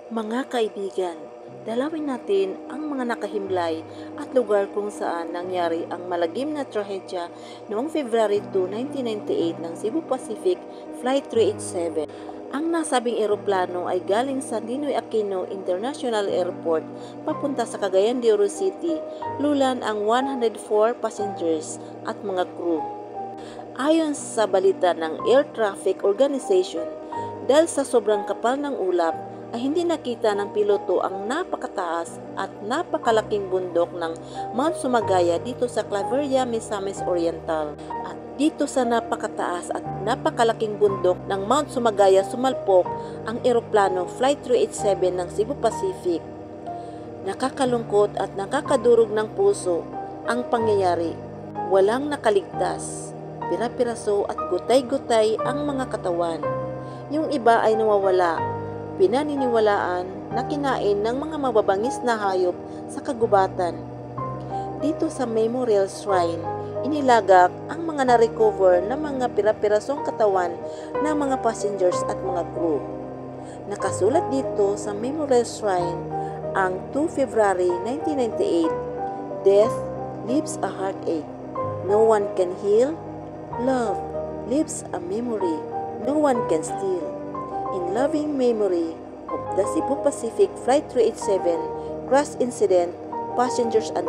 Mga kaibigan, dalawin natin ang mga nakahimlay at lugar kung saan nangyari ang malagim na trahedya noong February 2, 1998 ng Cebu Pacific Flight 387. Ang nasabing eroplano ay galing sa Ninoy Aquino International Airport papunta sa Cagayan de Oro City, lulan ang 104 passengers at mga crew. Ayon sa balita ng Air Traffic Organization, dahil sa sobrang kapal ng ulap, ay hindi nakita ng piloto ang napakataas at napakalaking bundok ng Mount Sumagaya dito sa Claveria, Misamis Oriental. At dito sa napakataas at napakalaking bundok ng Mount Sumagaya sumalpok ang eroplano Flight 387 ng Cebu Pacific. Nakakalungkot at nakakadurog ng puso ang pangyayari. Walang nakaligtas. Pira-piraso at gutay-gutay ang mga katawan. Yung iba ay nawawala. Pinaniniwalaan na kinain ng mga mababangis na hayop sa kagubatan. Dito sa Memorial Shrine, inilagak ang mga na-recover na mga pira-pirasong katawan ng mga passengers at mga crew. Nakasulat dito sa Memorial Shrine ang 2 February 1998, Death leaves a heartache. No one can heal. Love leaves a memory no one can steal. In loving memory of the Cebu Pacific Flight 387 crash incident, passengers and